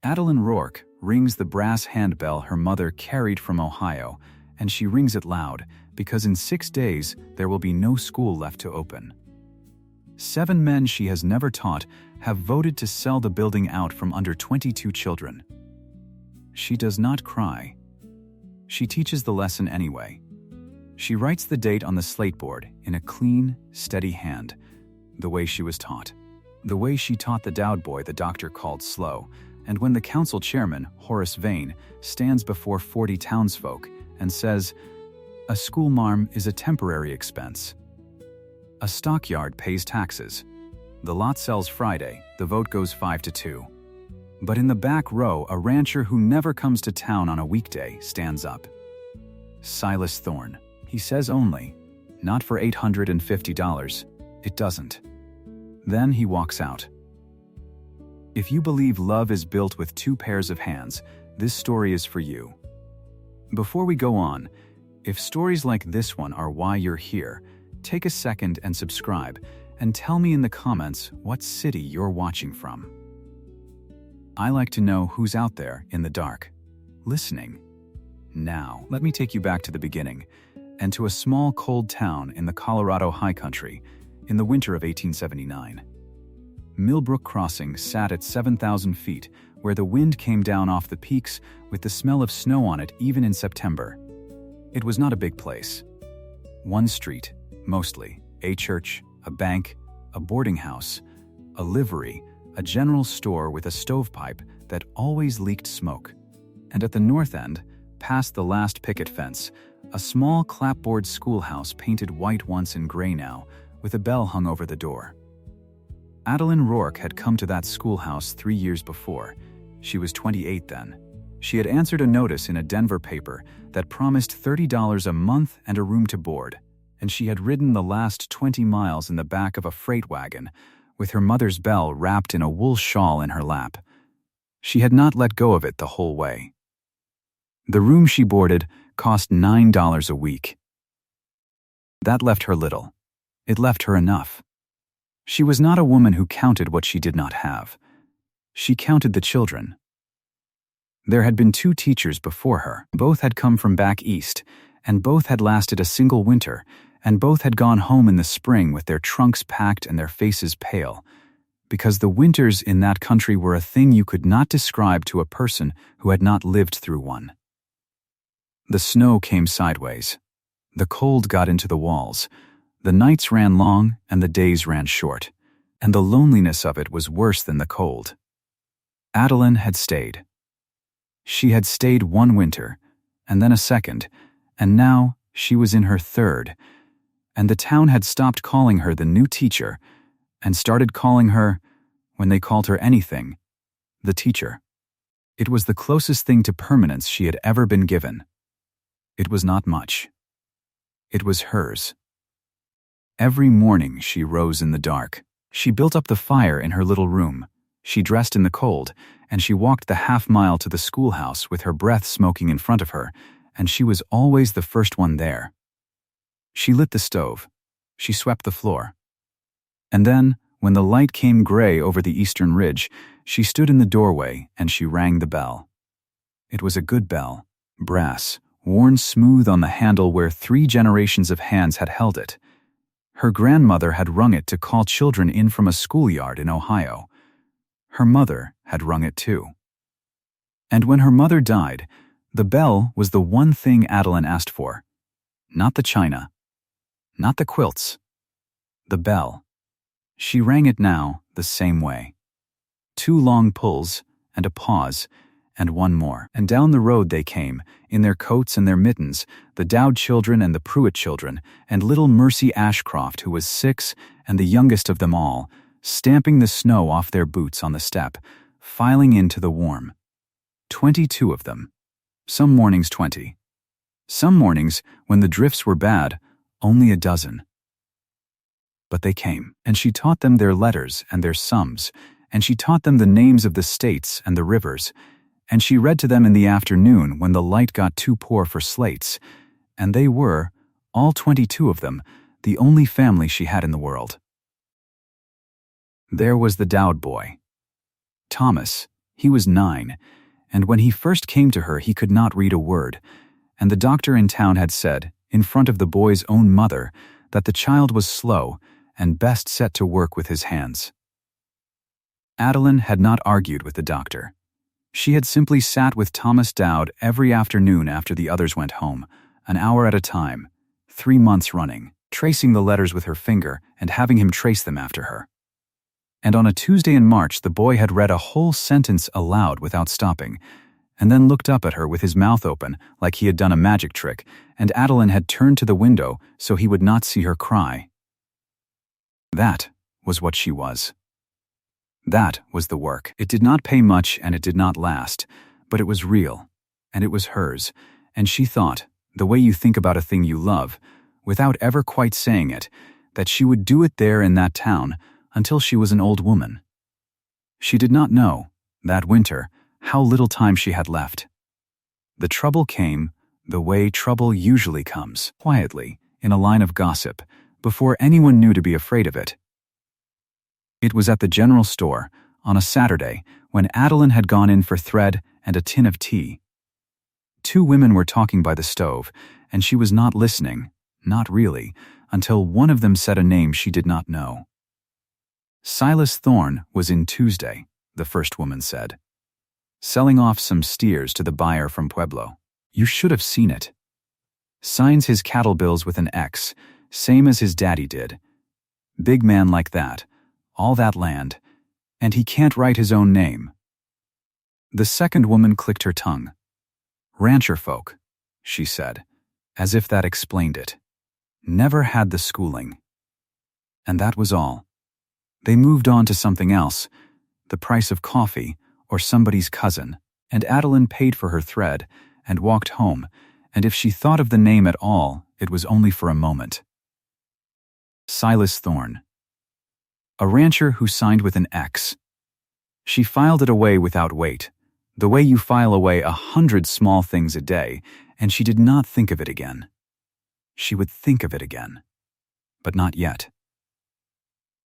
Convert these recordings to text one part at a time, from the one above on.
Adeline Rourke rings the brass handbell her mother carried from Ohio, and she rings it loud because in 6 days there will be no school left to open. 7 men she has never taught have voted to sell the building out from under 22 children. She does not cry. She teaches the lesson anyway. She writes the date on the slateboard in a clean, steady hand, the way she was taught. The way she taught the Dowd boy the doctor called slow, and when the council chairman, Horace Vane, stands before 40 townsfolk and says, "A schoolmarm is a temporary expense. A stockyard pays taxes. The lot sells Friday, the vote goes 5-2. But in the back row, a rancher who never comes to town on a weekday stands up. Silas Thorne. He says only, not for $850. It doesn't. Then he walks out. If you believe love is built with 2 pairs of hands, this story is for you. Before we go on, if stories like this one are why you're here, take a second and subscribe, and tell me in the comments what city you're watching from. I like to know who's out there in the dark, listening. Now, let me take you back to the beginning, and to a small cold town in the Colorado high country in the winter of 1879. Millbrook Crossing sat at 7,000 feet, where the wind came down off the peaks with the smell of snow on it even in September. It was not a big place. 1 street, mostly, a church, a bank, a boarding house, a livery, a general store with a stovepipe that always leaked smoke. And at the north end, past the last picket fence, a small clapboard schoolhouse painted white once in gray now, with a bell hung over the door. Adeline Rourke had come to that schoolhouse 3 years before. She was 28 then. She had answered a notice in a Denver paper that promised $30 a month and a room to board, and she had ridden the last 20 miles in the back of a freight wagon, with her mother's bell wrapped in a wool shawl in her lap. She had not let go of it the whole way. The room she boarded cost $9 a week. That left her little. It left her enough. She was not a woman who counted what she did not have. She counted the children. There had been 2 teachers before her. Both had come from back east, and both had lasted a single winter, and both had gone home in the spring with their trunks packed and their faces pale, because the winters in that country were a thing you could not describe to a person who had not lived through one. The snow came sideways. The cold got into the walls. The nights ran long and the days ran short, and the loneliness of it was worse than the cold. Adeline had stayed. She had stayed 1 winter, and then a second, and now she was in her 3rd, and the town had stopped calling her the new teacher and started calling her, when they called her anything, the teacher. It was the closest thing to permanence she had ever been given. It was not much. It was hers. Every morning she rose in the dark. She built up the fire in her little room. She dressed in the cold, and she walked the half-mile to the schoolhouse with her breath smoking in front of her, and she was always the first one there. She lit the stove. She swept the floor. And then, when the light came gray over the eastern ridge, she stood in the doorway and she rang the bell. It was a good bell, brass, worn smooth on the handle where 3 generations of hands had held it. Her grandmother had rung it to call children in from a schoolyard in Ohio. Her mother had rung it too. And when her mother died, the bell was the one thing Adeline asked for. Not the china. Not the quilts. The bell. She rang it now the same way. 2 long pulls, and a pause, and 1 more. And down the road they came, in their coats and their mittens, the Dowd children and the Pruitt children, and little Mercy Ashcroft, who was 6 and the youngest of them all, stamping the snow off their boots on the step, filing into the warm. 22 of them. Some mornings 20. Some mornings, when the drifts were bad, only a dozen. But they came, and she taught them their letters and their sums, and she taught them the names of the states and the rivers, and she read to them in the afternoon when the light got too poor for slates, and they were, all 22 of them, the only family she had in the world. There was the Dowd boy. Thomas, He was 9, and when he first came to her he could not read a word, and the doctor in town had said, in front of the boy's own mother, that the child was slow and best set to work with his hands. Adeline had not argued with the doctor. She had simply sat with Thomas Dowd every afternoon after the others went home, an hour at a time, 3 months running, tracing the letters with her finger and having him trace them after her. And on a Tuesday in March, the boy had read a whole sentence aloud without stopping, and then looked up at her with his mouth open like he had done a magic trick, and Adeline had turned to the window so he would not see her cry. That was what she was. That was the work. It did not pay much and it did not last, but it was real, and it was hers, and she thought, the way you think about a thing you love, without ever quite saying it, that she would do it there in that town until she was an old woman. She did not know, that winter, how little time she had left. The trouble came the way trouble usually comes, quietly, in a line of gossip, before anyone knew to be afraid of it. It was at the general store, on a Saturday, when Adeline had gone in for thread and a tin of tea. 2 women were talking by the stove, and she was not listening, not really, until one of them said a name she did not know. Silas Thorne was in Tuesday, the first woman said, selling off some steers to the buyer from Pueblo. You should have seen it. Signs his cattle bills with an X, same as his daddy did. Big man like that, all that land, and he can't write his own name. The second woman clicked her tongue. Rancher folk, she said, as if that explained it. Never had the schooling. And that was all. They moved on to something else, the price of coffee, or somebody's cousin, and Adeline paid for her thread and walked home, and if she thought of the name at all, it was only for a moment. Silas Thorne. A rancher who signed with an X. She filed it away without weight, the way you file away 100 small things a day, and she did not think of it again. She would think of it again, but not yet.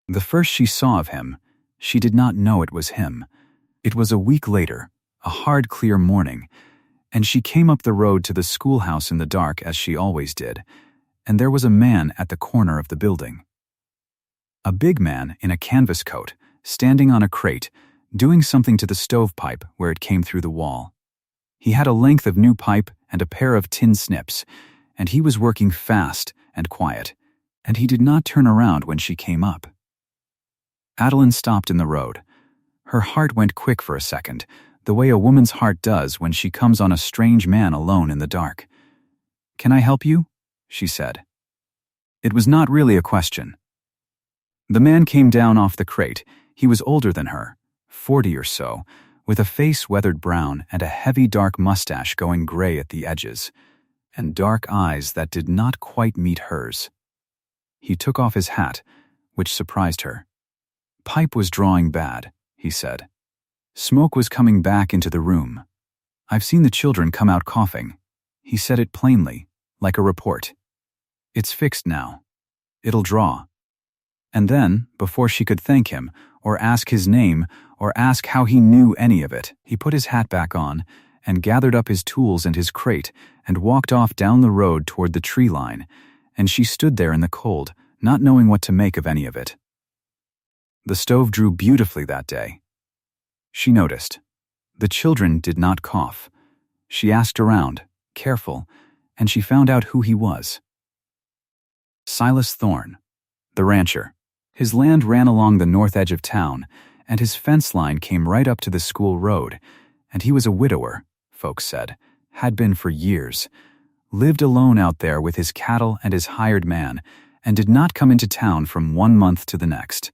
The first she saw of him, she did not know it was him. It was a week later, a hard, clear morning, and she came up the road to the schoolhouse in the dark as she always did, and there was a man at the corner of the building. A big man in a canvas coat, standing on a crate, doing something to the stovepipe where it came through the wall. He had a length of new pipe and a pair of tin snips, and he was working fast and quiet, and he did not turn around when she came up. Adeline stopped in the road. Her heart went quick for a second, the way a woman's heart does when she comes on a strange man alone in the dark. "Can I help you?" she said. It was not really a question. The man came down off the crate. He was older than her, 40 or so, with a face weathered brown and a heavy dark mustache going gray at the edges, and dark eyes that did not quite meet hers. He took off his hat, which surprised her. Pipe was drawing bad, he said. Smoke was coming back into the room. I've seen the children come out coughing. He said it plainly, like a report. It's fixed now. It'll draw. And then, before she could thank him, or ask his name, or ask how he knew any of it, he put his hat back on, and gathered up his tools and his crate, and walked off down the road toward the tree line, and she stood there in the cold, not knowing what to make of any of it. The stove drew beautifully that day. She noticed. The children did not cough. She asked around, careful, and she found out who he was. Silas Thorne, the rancher. His land ran along the north edge of town, and his fence line came right up to the school road, and he was a widower, folks said, had been for years, lived alone out there with his cattle and his hired man, and did not come into town from 1 month to the next.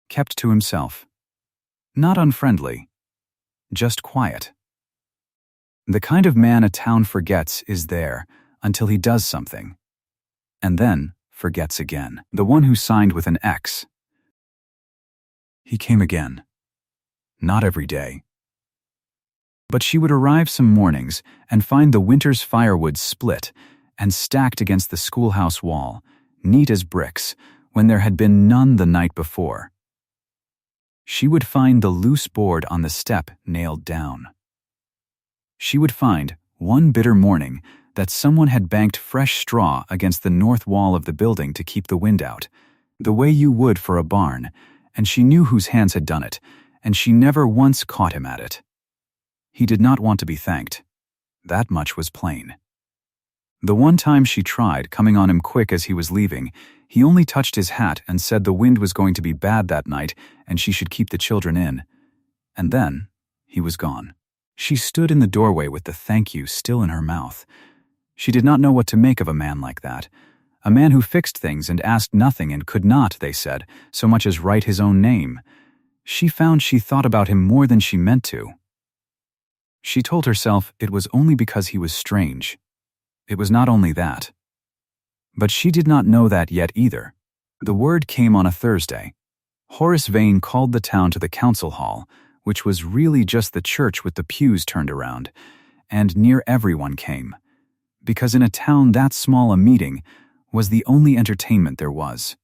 Kept to himself. Not unfriendly, just quiet. The kind of man a town forgets is there until he does something, and then forgets again. The one who signed with an X. He came again. Not every day. But she would arrive some mornings and find the winter's firewood split and stacked against the schoolhouse wall, neat as bricks, when there had been none the night before. She would find the loose board on the step nailed down. She would find, one bitter morning, that someone had banked fresh straw against the north wall of the building to keep the wind out, the way you would for a barn, and she knew whose hands had done it, and she never once caught him at it. He did not want to be thanked. That much was plain. The one time she tried coming on him quick as he was leaving, he only touched his hat and said the wind was going to be bad that night and she should keep the children in. And then, he was gone. She stood in the doorway with the thank you still in her mouth. She did not know what to make of a man like that. A man who fixed things and asked nothing and could not, they said, so much as write his own name. She found she thought about him more than she meant to. She told herself it was only because he was strange. It was not only that. But she did not know that yet either. The word came on a Thursday. Horace Vane called the town to the council hall, which was really just the church with the pews turned around, and near everyone came, because in a town that small a meeting was the only entertainment there was.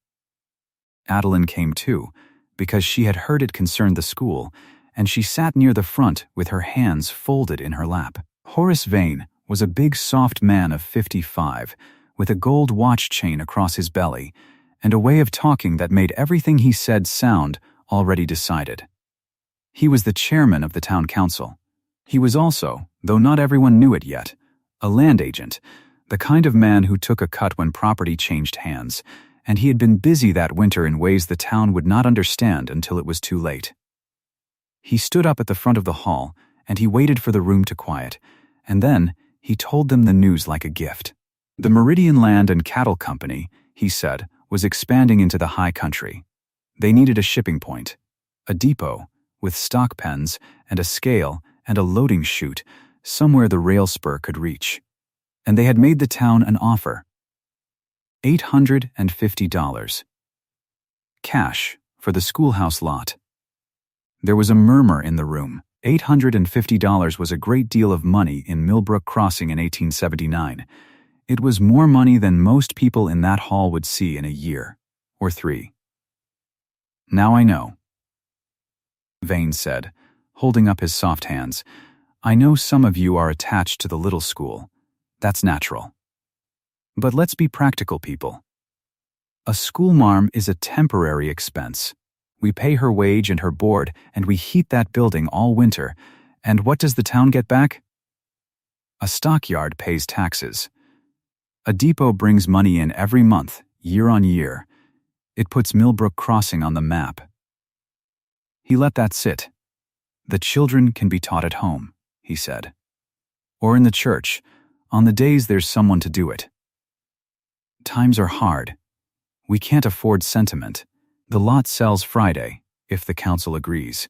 Adeline came too, because she had heard it concerned the school, and she sat near the front with her hands folded in her lap. Horace Vane was a big soft man of 55, with a gold watch chain across his belly, and a way of talking that made everything he said sound already decided. He was the chairman of the town council. He was also, though not everyone knew it yet, a land agent, the kind of man who took a cut when property changed hands, and he had been busy that winter in ways the town would not understand until it was too late. He stood up at the front of the hall, and he waited for the room to quiet, and then he told them the news like a gift. The Meridian Land and Cattle Company, he said, was expanding into the high country. They needed a shipping point, a depot, with stock pens and a scale and a loading chute, somewhere the rail spur could reach. And they had made the town an offer. $850. Cash for the schoolhouse lot. There was a murmur in the room. $850 was a great deal of money in Millbrook Crossing in 1879. It was more money than most people in that hall would see in a year, or 3. Now I know, Vane said, holding up his soft hands. I know some of you are attached to the little school. That's natural. But let's be practical people. A schoolmarm is a temporary expense. We pay her wage and her board, and we heat that building all winter. And what does the town get back? A stockyard pays taxes. A depot brings money in every month, year on year. It puts Millbrook Crossing on the map. He let that sit. The children can be taught at home, he said. Or in the church, on the days there's someone to do it. Times are hard. We can't afford sentiment. The lot sells Friday, if the council agrees,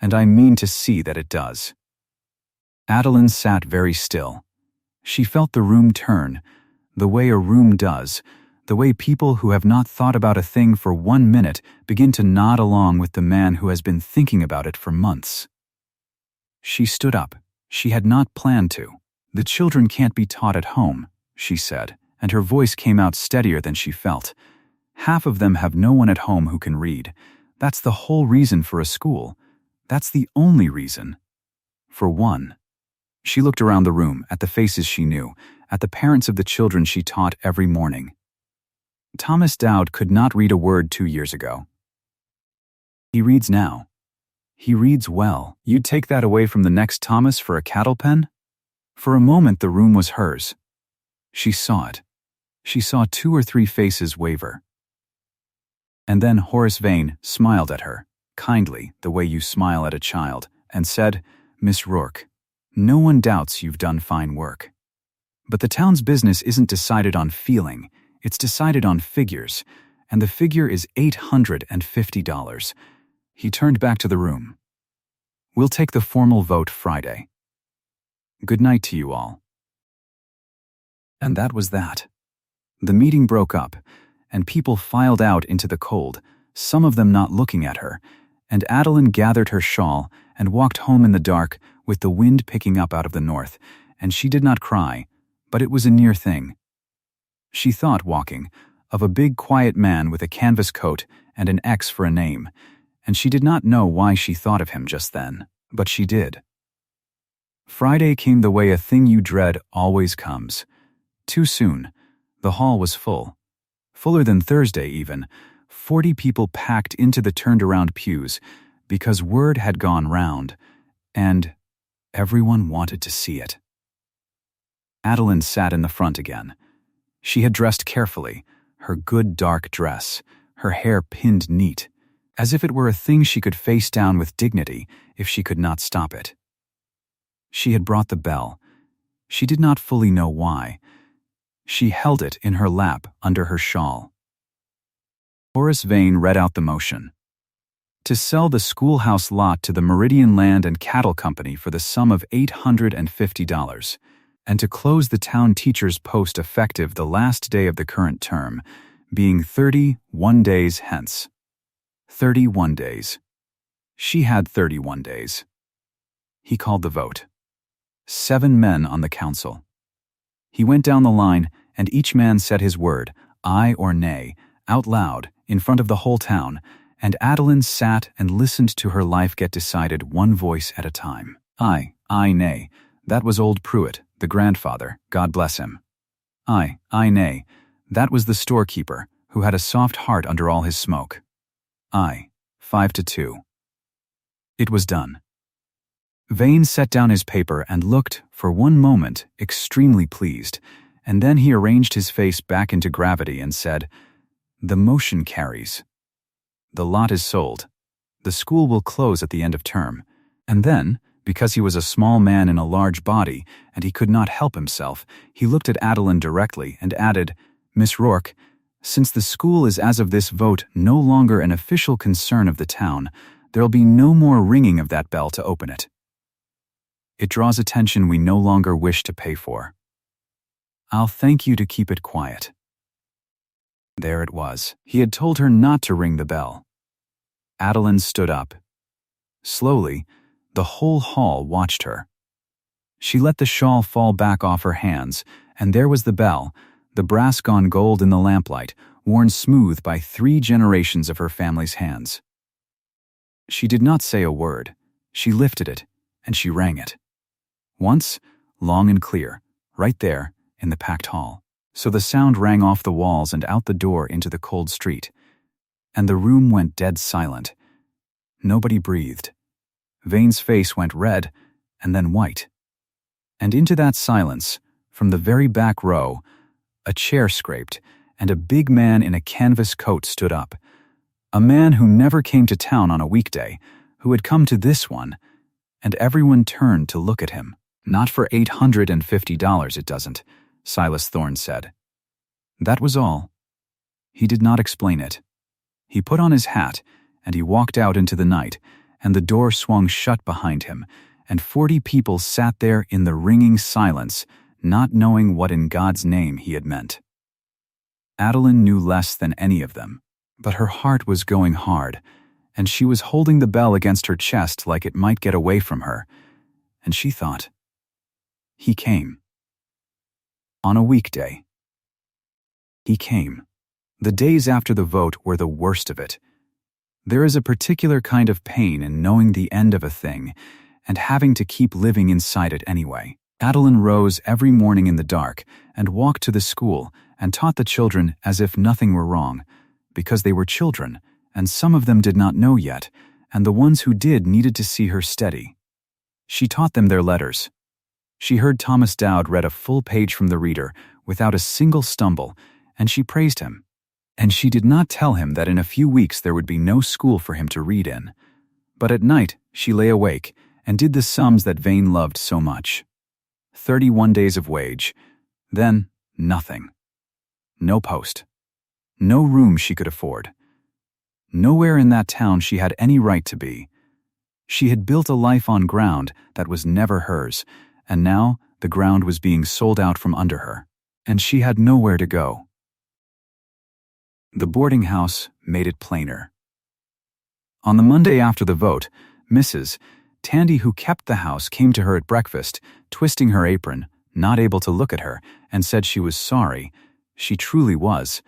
and I mean to see that it does. Adeline sat very still. She felt the room turn, the way a room does, the way people who have not thought about a thing for 1 minute begin to nod along with the man who has been thinking about it for months. She stood up. She had not planned to. The children can't be taught at home, she said, and her voice came out steadier than she felt. Half of them have no one at home who can read. That's the whole reason for a school. That's the only reason. For one. She looked around the room, at the faces she knew, at the parents of the children she taught every morning. Thomas Dowd could not read a word 2 years ago. He reads now. He reads well. You'd take that away from the next Thomas for a cattle pen? For a moment the room was hers. She saw it. She saw 2 or 3 faces waver. And then Horace Vane smiled at her, kindly, the way you smile at a child, and said, Miss Rourke, no one doubts you've done fine work. But the town's business isn't decided on feeling, it's decided on figures, and the figure is $850. He turned back to the room. We'll take the formal vote Friday. Good night to you all. And that was that. The meeting broke up, and people filed out into the cold, some of them not looking at her, and Adeline gathered her shawl and walked home in the dark with the wind picking up out of the north, and she did not cry, but it was a near thing. She thought, walking, of a big quiet man with a canvas coat and an X for a name, and she did not know why she thought of him just then, but she did. Friday came the way a thing you dread always comes. Too soon. The hall was full. Fuller than Thursday even. 40 people packed into the turned-around pews because word had gone round, and everyone wanted to see it. Adeline sat in the front again. She had dressed carefully, her good dark dress, her hair pinned neat, as if it were a thing she could face down with dignity if she could not stop it. She had brought the bell. She did not fully know why. She held it in her lap under her shawl. Horace Vane read out the motion. To sell the schoolhouse lot to the Meridian Land and Cattle Company for the sum of $850, and to close the town teacher's post effective the last day of the current term, being 31 days hence. 31 days. She had 31 days. He called the vote. 7 men on the council. He went down the line, and each man said his word, aye or nay, out loud, in front of the whole town, and Adeline sat and listened to her life get decided one voice at a time. Aye, aye, nay. That was old Pruitt, the grandfather, God bless him. Aye, aye, nay. That was the storekeeper, who had a soft heart under all his smoke. Aye, 5-2. It was done. Vane set down his paper and looked, for one moment, extremely pleased, and then he arranged his face back into gravity and said, "The motion carries. The lot is sold. The school will close at the end of term." And then, because he was a small man in a large body, and he could not help himself, he looked at Adeline directly and added, "Miss Rourke, since the school is as of this vote no longer an official concern of the town, there'll be no more ringing of that bell to open it. It draws attention we no longer wish to pay for. I'll thank you to keep it quiet." There it was. He had told her not to ring the bell. Adeline stood up. Slowly, the whole hall watched her. She let the shawl fall back off her hands, and there was the bell, the brass gone gold in the lamplight, worn smooth by 3 generations of her family's hands. She did not say a word. She lifted it, and she rang it. Once, long and clear, right there, in the packed hall. So the sound rang off the walls and out the door into the cold street. And the room went dead silent. Nobody breathed. Vane's face went red, and then white. And into that silence, from the very back row, a chair scraped, and a big man in a canvas coat stood up. A man who never came to town on a weekday, who had come to this one, and everyone turned to look at him. "Not for $850, it doesn't," Silas Thorne said. That was all. He did not explain it. He put on his hat, and he walked out into the night, and the door swung shut behind him, and 40 people sat there in the ringing silence, not knowing what in God's name he had meant. Adeline knew less than any of them, but her heart was going hard, and she was holding the bell against her chest like it might get away from her, and she thought, he came. On a weekday. He came. The days after the vote were the worst of it. There is a particular kind of pain in knowing the end of a thing and having to keep living inside it anyway. Adeline rose every morning in the dark and walked to the school and taught the children as if nothing were wrong, because they were children, and some of them did not know yet, and the ones who did needed to see her steady. She taught them their letters. She heard Thomas Dowd read a full page from the reader without a single stumble, and she praised him. And she did not tell him that in a few weeks there would be no school for him to read in. But at night she lay awake and did the sums that Vane loved so much. 31 days of wage, then nothing. No post. No room she could afford. Nowhere in that town she had any right to be. She had built a life on ground that was never hers, and now the ground was being sold out from under her, and she had nowhere to go. The boarding house made it plainer. On the Monday after the vote, Mrs. Tandy, who kept the house, came to her at breakfast, twisting her apron, not able to look at her, and said she was sorry. She truly was.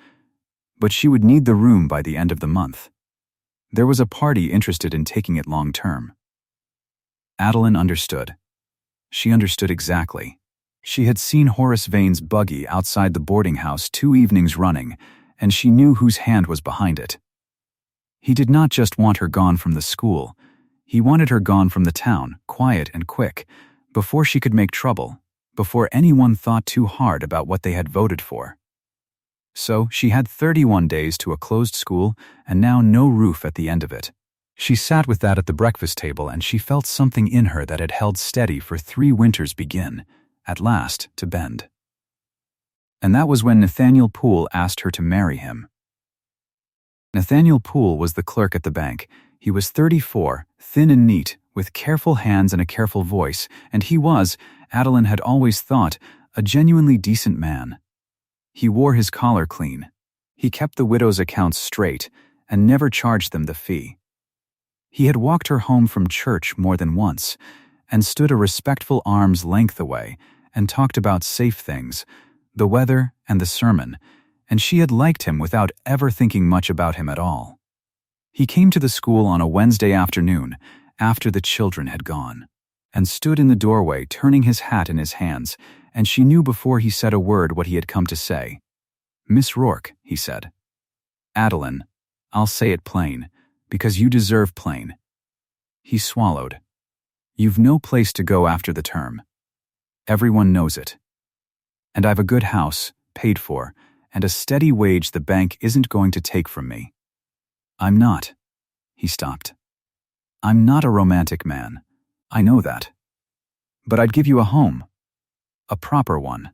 But she would need the room by the end of the month. There was a party interested in taking it long-term. Adeline understood. She understood exactly. She had seen Horace Vane's buggy outside the boarding house 2 evenings running, and she knew whose hand was behind it. He did not just want her gone from the school. He wanted her gone from the town, quiet and quick, before she could make trouble, before anyone thought too hard about what they had voted for. So she had 31 days to a closed school and now no roof at the end of it. She sat with that at the breakfast table, and she felt something in her that had held steady for 3 winters begin, at last, to bend. And that was when Nathaniel Poole asked her to marry him. Nathaniel Poole was the clerk at the bank. He was 34, thin and neat, with careful hands and a careful voice, and he was, Adeline had always thought, a genuinely decent man. He wore his collar clean. He kept the widow's accounts straight and never charged them the fee. He had walked her home from church more than once and stood a respectful arm's length away and talked about safe things, the weather and the sermon, and she had liked him without ever thinking much about him at all. He came to the school on a Wednesday afternoon after the children had gone and stood in the doorway turning his hat in his hands, and she knew before he said a word what he had come to say. "Miss Rourke," he said. "Adeline, I'll say it plain, because you deserve plain." He swallowed. "You've no place to go after the term. Everyone knows it. And I've a good house, paid for, and a steady wage the bank isn't going to take from me. I'm not." He stopped. "I'm not a romantic man. I know that. But I'd give you a home. A proper one.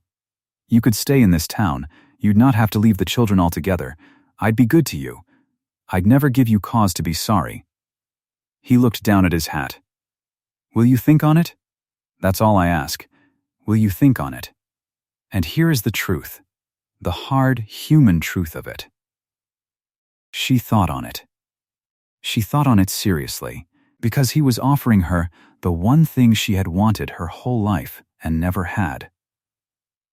You could stay in this town. You'd not have to leave the children altogether. I'd be good to you. I'd never give you cause to be sorry." He looked down at his hat. "Will you think on it? That's all I ask. Will you think on it? And here is the truth, the hard, human truth of it." She thought on it. She thought on it seriously, because he was offering her the one thing she had wanted her whole life and never had.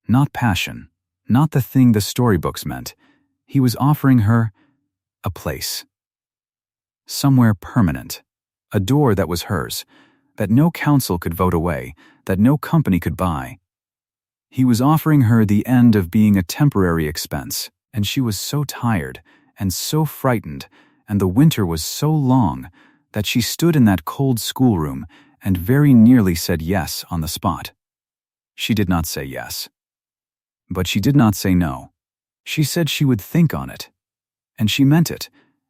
Not passion, not the thing the storybooks meant. He was offering her a place. Somewhere permanent. A door that was hers, that no council could vote away, that no company could buy. He was offering her the end of being a temporary expense, and she was so tired and so frightened, and the winter was so long, that she stood in that cold schoolroom and very nearly said yes on the spot. She did not say yes. But she did not say no. She said she would think on it. And she meant it,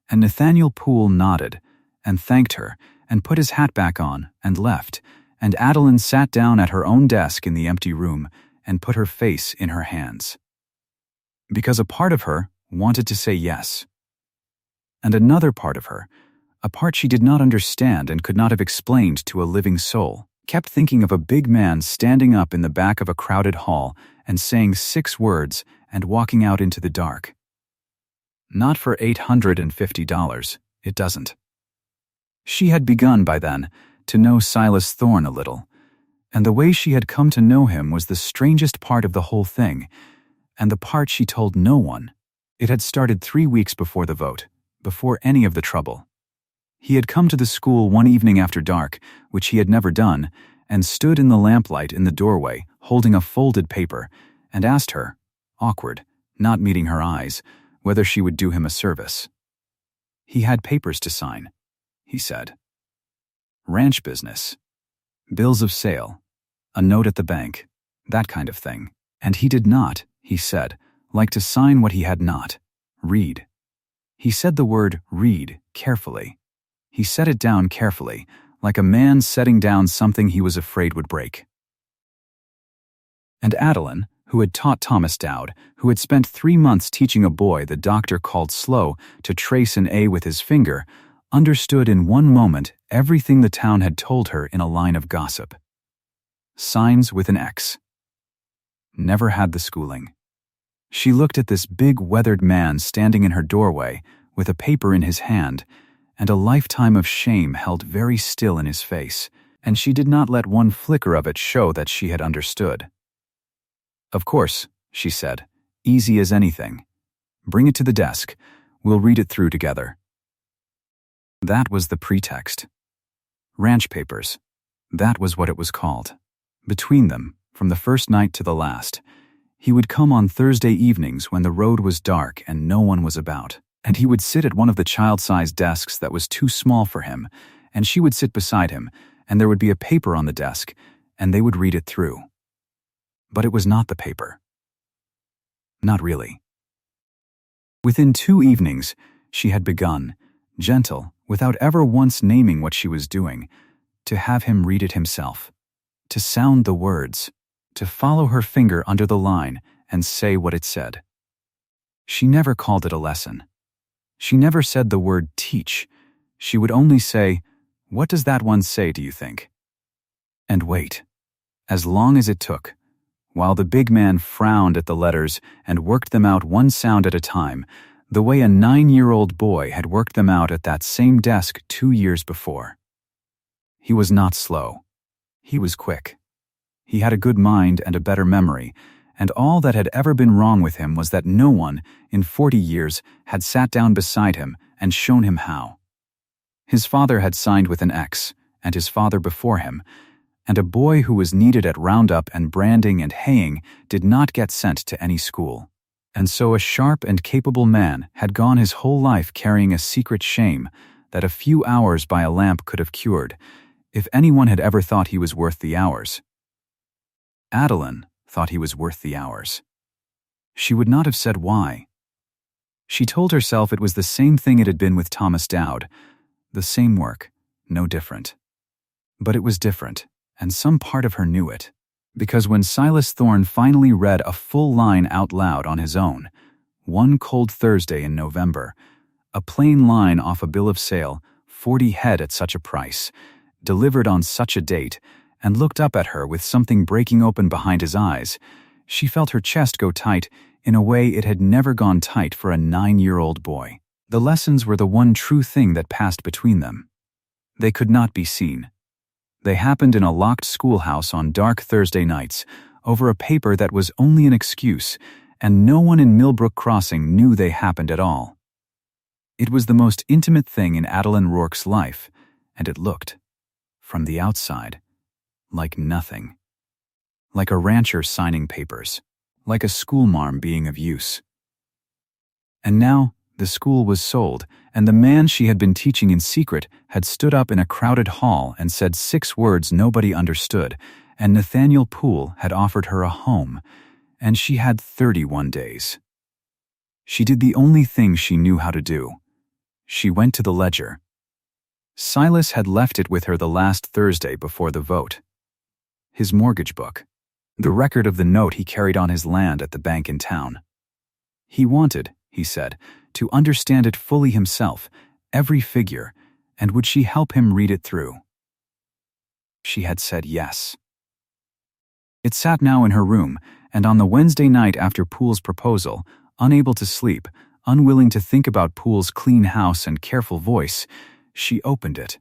and Nathaniel Poole nodded and thanked her and put his hat back on and left, and Adeline sat down at her own desk in the empty room and put her face in her hands. Because a part of her wanted to say yes. And another part of her, a part she did not understand and could not have explained to a living soul, kept thinking of a big man standing up in the back of a crowded hall and saying 6 words and walking out into the dark. Not for $850, it doesn't. She had begun by then to know Silas Thorne a little, and the way she had come to know him was the strangest part of the whole thing, and the part she told no one. It had started 3 weeks before the vote, before any of the trouble. He had come to the school one evening after dark, which he had never done, and stood in the lamplight in the doorway, holding a folded paper, and asked her, awkward, not meeting her eyes, whether she would do him a service. He had papers to sign, he said. Ranch business, bills of sale, a note at the bank, that kind of thing. And he did not, he said, like to sign what he had not. Read. He said the word read carefully. He set it down carefully, like a man setting down something he was afraid would break. And Adeline, who had taught Thomas Dowd, who had spent 3 months teaching a boy the doctor called slow to trace an A with his finger, understood in one moment everything the town had told her in a line of gossip. Signs with an X. Never had the schooling. She looked at this big weathered man standing in her doorway with a paper in his hand, and a lifetime of shame held very still in his face, and she did not let one flicker of it show that she had understood. Of course, she said, easy as anything. Bring it to the desk. We'll read it through together. That was the pretext. Ranch papers. That was what it was called. Between them, from the first night to the last, he would come on Thursday evenings when the road was dark and no one was about, and he would sit at one of the child-sized desks that was too small for him, and she would sit beside him, and there would be a paper on the desk, and they would read it through. But it was not the paper. Not really. Within 2 evenings, she had begun, gentle, without ever once naming what she was doing, to have him read it himself, to sound the words, to follow her finger under the line and say what it said. She never called it a lesson. She never said the word teach. She would only say, "What does that one say, do you think?" And wait, as long as it took, while the big man frowned at the letters and worked them out one sound at a time, the way a 9-year-old boy had worked them out at that same desk 2 years before. He was not slow. He was quick. He had a good mind and a better memory, and all that had ever been wrong with him was that no one, in 40 years, had sat down beside him and shown him how. His father had signed with an X, and his father before him, and a boy who was needed at roundup and branding and haying did not get sent to any school. And so a sharp and capable man had gone his whole life carrying a secret shame that a few hours by a lamp could have cured, if anyone had ever thought he was worth the hours. Adeline thought he was worth the hours. She would not have said why. She told herself it was the same thing it had been with Thomas Dowd, the same work, no different. But it was different, and some part of her knew it, because when Silas Thorne finally read a full line out loud on his own, one cold Thursday in November, a plain line off a bill of sale, 40 head at such a price, delivered on such a date, and looked up at her with something breaking open behind his eyes, she felt her chest go tight in a way it had never gone tight for a 9-year-old boy. The lessons were the one true thing that passed between them. They could not be seen. They happened in a locked schoolhouse on dark Thursday nights, over a paper that was only an excuse, and no one in Millbrook Crossing knew they happened at all. It was the most intimate thing in Adeline Rourke's life, and it looked, from the outside, like nothing. Like a rancher signing papers, like a schoolmarm being of use. And now, the school was sold, and the man she had been teaching in secret had stood up in a crowded hall and said 6 words nobody understood, and Nathaniel Poole had offered her a home, and she had 31 days. She did the only thing she knew how to do. She went to the ledger. Silas had left it with her the last Thursday before the vote. His mortgage book, the record of the note he carried on his land at the bank in town. He wanted, he said, to understand it fully himself, every figure, and would she help him read it through? She had said yes. It sat now in her room, and on the Wednesday night after Poole's proposal, unable to sleep, unwilling to think about Poole's clean house and careful voice, she opened it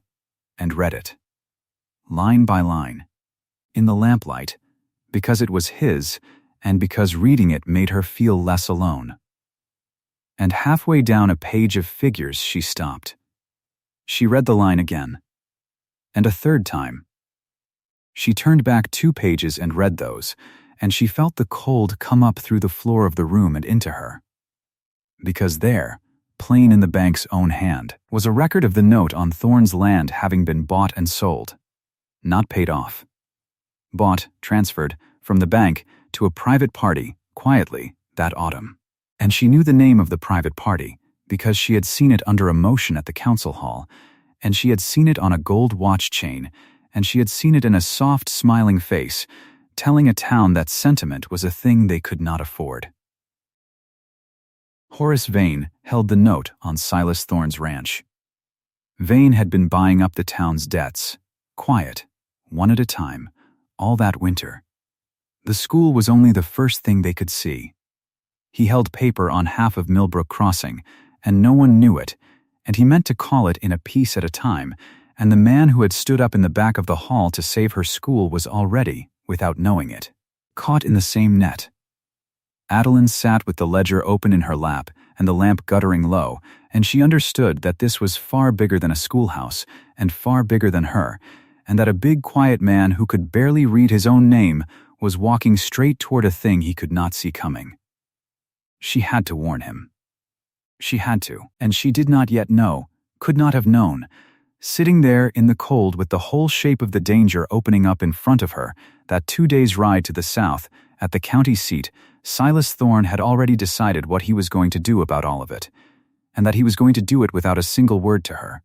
and read it, line by line, in the lamplight, because it was his, and because reading it made her feel less alone. And halfway down a page of figures she stopped. She read the line again, and a third time. She turned back 2 pages and read those, and she felt the cold come up through the floor of the room and into her. Because there, plain in the bank's own hand, was a record of the note on Thorne's land having been bought and sold, not paid off. Bought, transferred, from the bank to a private party, quietly, that autumn. And she knew the name of the private party, because she had seen it under a motion at the council hall, and she had seen it on a gold watch chain, and she had seen it in a soft, smiling face, telling a town that sentiment was a thing they could not afford. Horace Vane held the note on Silas Thorne's ranch. Vane had been buying up the town's debts, quiet, one at a time, all that winter. The school was only the first thing they could see. He held paper on half of Millbrook Crossing, and no one knew it, and he meant to call it in a piece at a time, and the man who had stood up in the back of the hall to save her school was already, without knowing it, caught in the same net. Adeline sat with the ledger open in her lap and the lamp guttering low, and she understood that this was far bigger than a schoolhouse and far bigger than her, and that a big quiet man who could barely read his own name was walking straight toward a thing he could not see coming. She had to warn him. She had to, and she did not yet know, could not have known. Sitting there in the cold with the whole shape of the danger opening up in front of her, that 2 days' ride to the south, at the county seat, Silas Thorne had already decided what he was going to do about all of it, and that he was going to do it without a single word to her,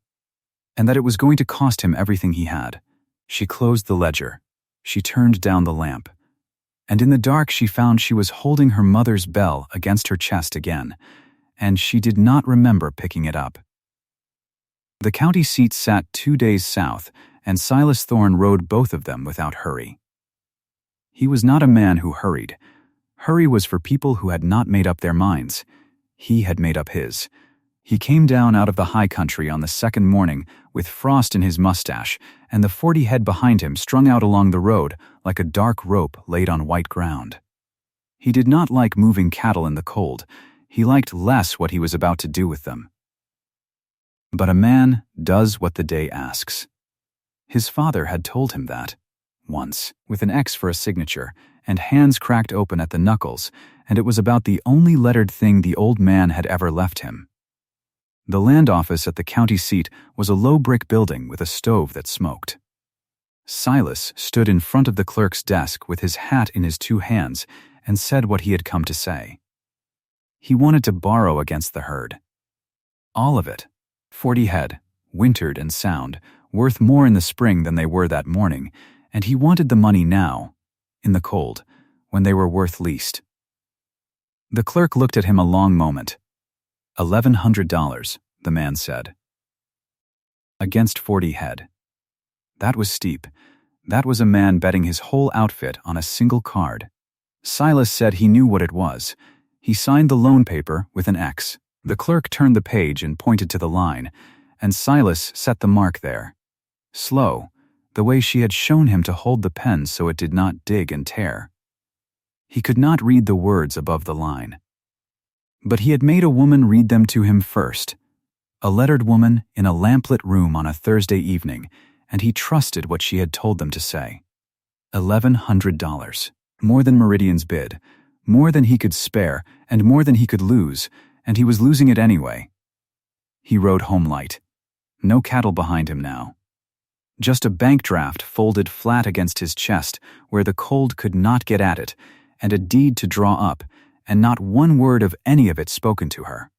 and that it was going to cost him everything he had. She closed the ledger. She turned down the lamp. And in the dark she found she was holding her mother's bell against her chest again, and she did not remember picking it up. The county seat sat 2 days south, and Silas Thorne rode both of them without hurry. He was not a man who hurried. Hurry was for people who had not made up their minds. He had made up his. He came down out of the high country on the second morning with frost in his mustache and the 40 head behind him strung out along the road like a dark rope laid on white ground. He did not like moving cattle in the cold. He liked less what he was about to do with them. But a man does what the day asks. His father had told him that, once, with an X for a signature, and hands cracked open at the knuckles, and it was about the only lettered thing the old man had ever left him. The land office at the county seat was a low brick building with a stove that smoked. Silas stood in front of the clerk's desk with his hat in his 2 hands and said what he had come to say. He wanted to borrow against the herd. All of it, 40 head, wintered and sound, worth more in the spring than they were that morning, and he wanted the money now, in the cold, when they were worth least. The clerk looked at him a long moment. $1,100, the man said. Against 40 head. That was steep. That was a man betting his whole outfit on a single card. Silas said he knew what it was. He signed the loan paper with an X. The clerk turned the page and pointed to the line, and Silas set the mark there. Slow, the way she had shown him to hold the pen so it did not dig and tear. He could not read the words above the line. But he had made a woman read them to him first, a lettered woman in a lamplit room on a Thursday evening, and he trusted what she had told them to say. $1,100, more than Meridian's bid, more than he could spare, and more than he could lose, and he was losing it anyway. He rode home light. No cattle behind him now. Just a bank draft folded flat against his chest where the cold could not get at it, and a deed to draw up, and not one word of any of it spoken to her.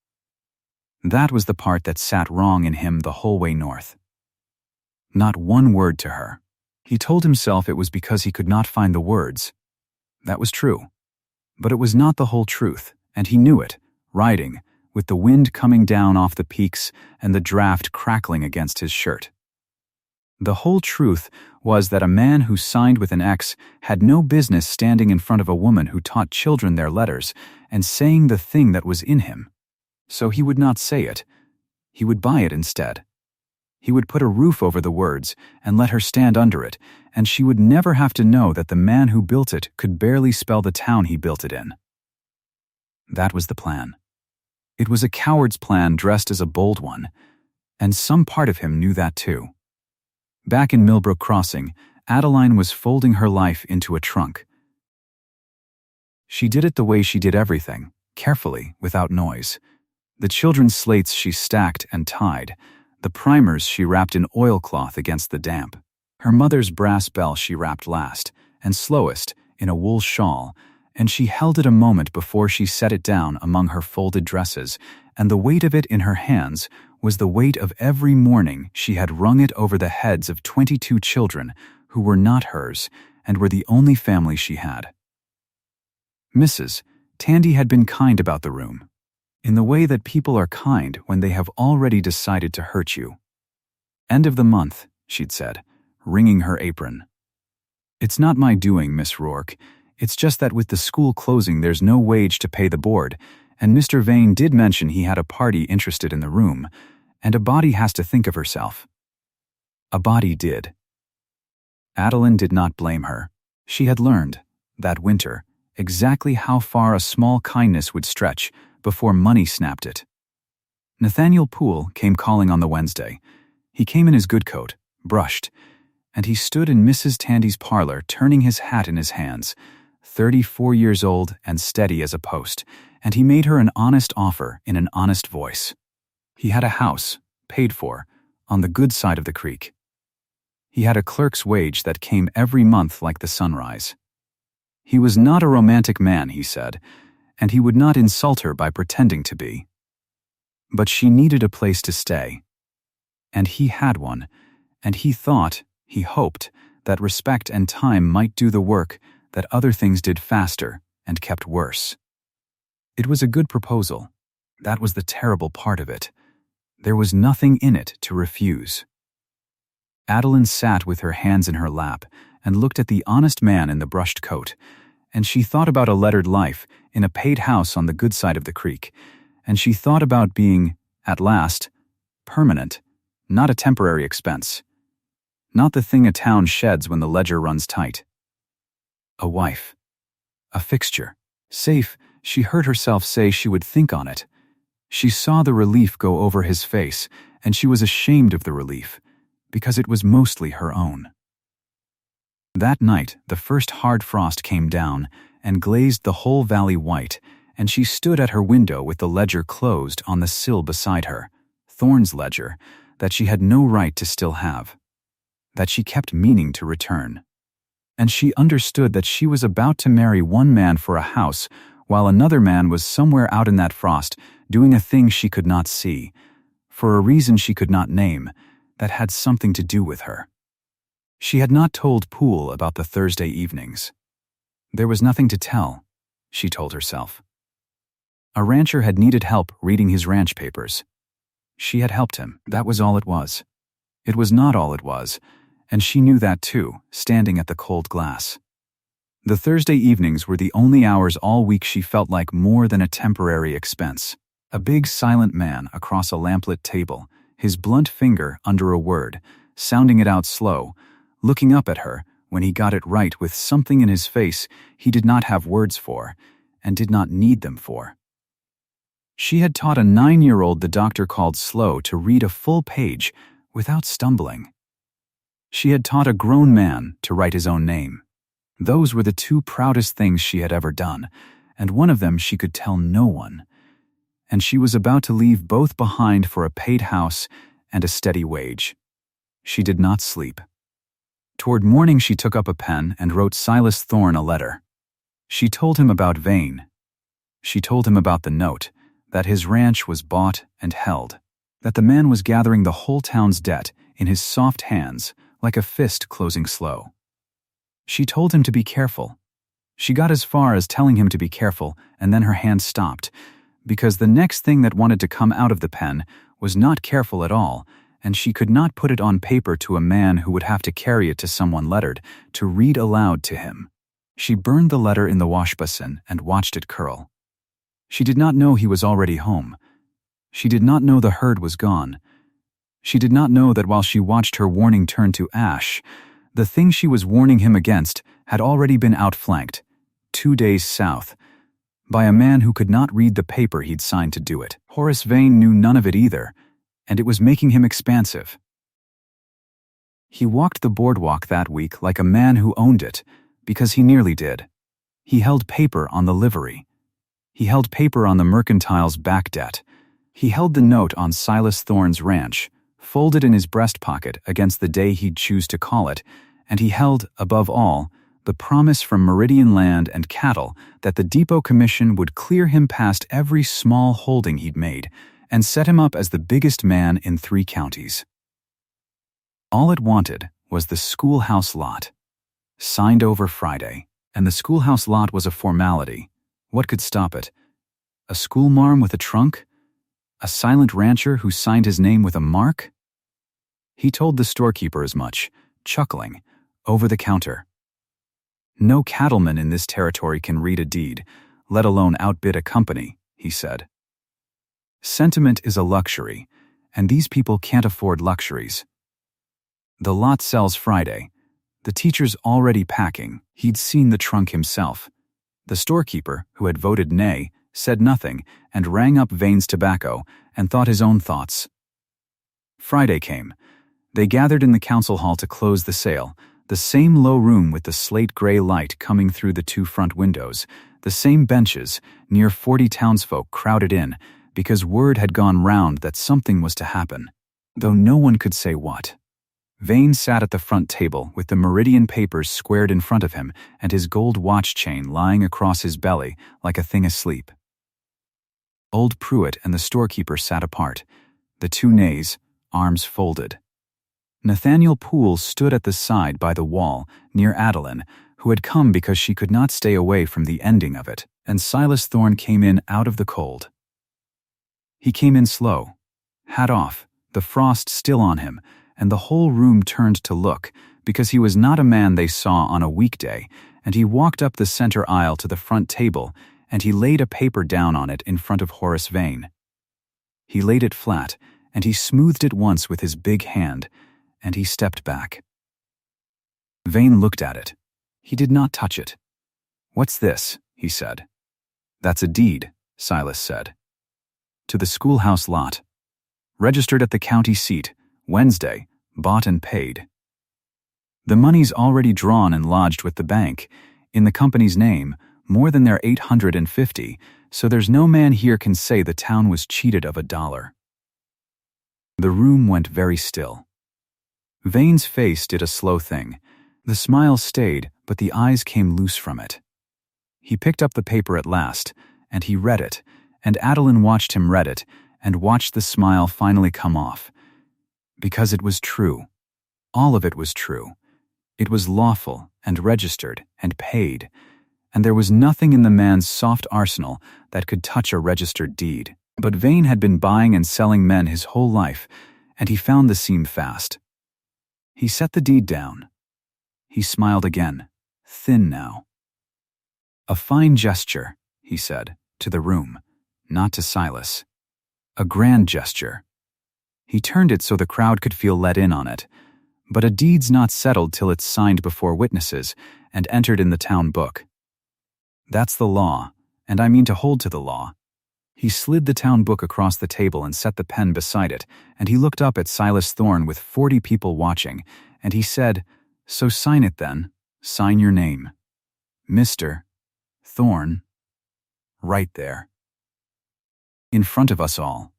That was the part that sat wrong in him the whole way north. Not one word to her. He told himself it was because he could not find the words. That was true. But it was not the whole truth, and he knew it, riding, with the wind coming down off the peaks and the draft crackling against his shirt. The whole truth was that a man who signed with an X had no business standing in front of a woman who taught children their letters and saying the thing that was in him. So he would not say it. He would buy it instead. He would put a roof over the words and let her stand under it, and she would never have to know that the man who built it could barely spell the town he built it in. That was the plan. It was a coward's plan dressed as a bold one, and some part of him knew that too. Back in Millbrook Crossing, Adeline was folding her life into a trunk. She did it the way she did everything, carefully, without noise. The children's slates she stacked and tied. The primers she wrapped in oilcloth against the damp. Her mother's brass bell she wrapped last, and slowest, in a wool shawl, and she held it a moment before she set it down among her folded dresses, and the weight of it in her hands was the weight of every morning she had wrung it over the heads of 22 children who were not hers and were the only family she had. Mrs. Tandy had been kind about the room, in the way that people are kind when they have already decided to hurt you. "End of the month," she'd said, wringing her apron. "It's not my doing, Miss Rourke. It's just that with the school closing there's no wage to pay the board, and Mr. Vane did mention he had a party interested in the room, and a body has to think of herself." A body did. Adeline did not blame her. She had learned, that winter, exactly how far a small kindness would stretch before money snapped it. Nathaniel Poole came calling on the Wednesday. He came in his good coat, brushed, and he stood in Mrs. Tandy's parlor turning his hat in his hands, 34 years old and steady as a post, and he made her an honest offer in an honest voice. He had a house, paid for, on the good side of the creek. He had a clerk's wage that came every month like the sunrise. He was not a romantic man, he said, and he would not insult her by pretending to be. But she needed a place to stay. And he had one, and he thought, he hoped, that respect and time might do the work that other things did faster and kept worse. It was a good proposal. That was the terrible part of it. There was nothing in it to refuse. Adeline sat with her hands in her lap and looked at the honest man in the brushed coat, and she thought about a lettered life in a paid house on the good side of the creek, and she thought about being, at last, permanent, not a temporary expense, not the thing a town sheds when the ledger runs tight. A wife. A fixture. Safe, she heard herself say she would think on it. She saw the relief go over his face, and she was ashamed of the relief, because it was mostly her own. That night, the first hard frost came down and glazed the whole valley white, and she stood at her window with the ledger closed on the sill beside her, Thorne's ledger, that she had no right to still have, that she kept meaning to return. And she understood that she was about to marry one man for a house, while another man was somewhere out in that frost, doing a thing she could not see, for a reason she could not name, that had something to do with her. She had not told Poole about the Thursday evenings. There was nothing to tell, she told herself. A rancher had needed help reading his ranch papers. She had helped him. That was all it was. It was not all it was, and she knew that too, standing at the cold glass. The Thursday evenings were the only hours all week she felt like more than a temporary expense. A big silent man across a lamplit table, his blunt finger under a word, sounding it out slow, looking up at her when he got it right with something in his face he did not have words for, and did not need them for. She had taught a 9-year-old the doctor called slow to read a full page without stumbling. She had taught a grown man to write his own name. Those were the two proudest things she had ever done, and one of them she could tell no one. And she was about to leave both behind for a paid house and a steady wage. She did not sleep. Toward morning she took up a pen and wrote Silas Thorne a letter. She told him about Vane. She told him about the note, that his ranch was bought and held, that the man was gathering the whole town's debt in his soft hands like a fist closing slow. She told him to be careful. She got as far as telling him to be careful, and then her hand stopped, because the next thing that wanted to come out of the pen was not careful at all, and she could not put it on paper to a man who would have to carry it to someone lettered to read aloud to him. She burned the letter in the wash basin and watched it curl. She did not know he was already home. She did not know the herd was gone. She did not know that while she watched her warning turn to ash, the thing she was warning him against had already been outflanked, 2 days south, by a man who could not read the paper he'd signed to do it. Horace Vane knew none of it either, and it was making him expansive. He walked the boardwalk that week like a man who owned it, because he nearly did. He held paper on the livery. He held paper on the mercantile's back debt. He held the note on Silas Thorne's ranch, folded in his breast pocket against the day he'd choose to call it, and he held, above all, the promise from Meridian Land and Cattle that the Depot Commission would clear him past every small holding he'd made and set him up as the biggest man in 3 counties. All it wanted was the schoolhouse lot. Signed over Friday, and the schoolhouse lot was a formality. What could stop it? A schoolmarm with a trunk? A silent rancher who signed his name with a mark? He told the storekeeper as much, chuckling, over the counter. No cattleman in this territory can read a deed, let alone outbid a company, he said. Sentiment is a luxury, and these people can't afford luxuries. The lot sells Friday. The teacher's already packing. He'd seen the trunk himself. The storekeeper, who had voted nay, said nothing and rang up Vane's tobacco and thought his own thoughts. Friday came. They gathered in the council hall to close the sale, the same low room with the slate-gray light coming through the 2 front windows, the same benches, near 40 townsfolk crowded in, because word had gone round that something was to happen, though no one could say what. Vane sat at the front table with the Meridian papers squared in front of him and his gold watch chain lying across his belly like a thing asleep. Old Pruitt and the storekeeper sat apart, the 2 nays, arms folded. Nathaniel Poole stood at the side by the wall, near Adeline, who had come because she could not stay away from the ending of it, and Silas Thorne came in out of the cold. He came in slow, hat off, the frost still on him, and the whole room turned to look, because he was not a man they saw on a weekday, and he walked up the center aisle to the front table, and he laid a paper down on it in front of Horace Vane. He laid it flat, and he smoothed it once with his big hand, and he stepped back. Vane looked at it. He did not touch it. "What's this?" he said. "That's a deed," Silas said. "To the schoolhouse lot. Registered at the county seat, Wednesday, bought and paid. The money's already drawn and lodged with the bank, in the company's name, more than their $850, so there's no man here can say the town was cheated of $1. The room went very still. Vane's face did a slow thing. The smile stayed, but the eyes came loose from it. He picked up the paper at last, and he read it, and Adeline watched him read it, and watched the smile finally come off. Because it was true. All of it was true. It was lawful, and registered, and paid, and there was nothing in the man's soft arsenal that could touch a registered deed. But Vane had been buying and selling men his whole life, and he found the seam fast. He set the deed down. He smiled again, thin now. "A fine gesture," he said, to the room, not to Silas. "A grand gesture." He turned it so the crowd could feel let in on it. But a deed's not settled till it's signed before witnesses and entered in the town book. That's the law, and I mean to hold to the law. He slid the town book across the table and set the pen beside it, and he looked up at Silas Thorne with 40 people watching, and he said, "So sign it then. Sign your name. Mr. Thorne. Right there. In front of us all."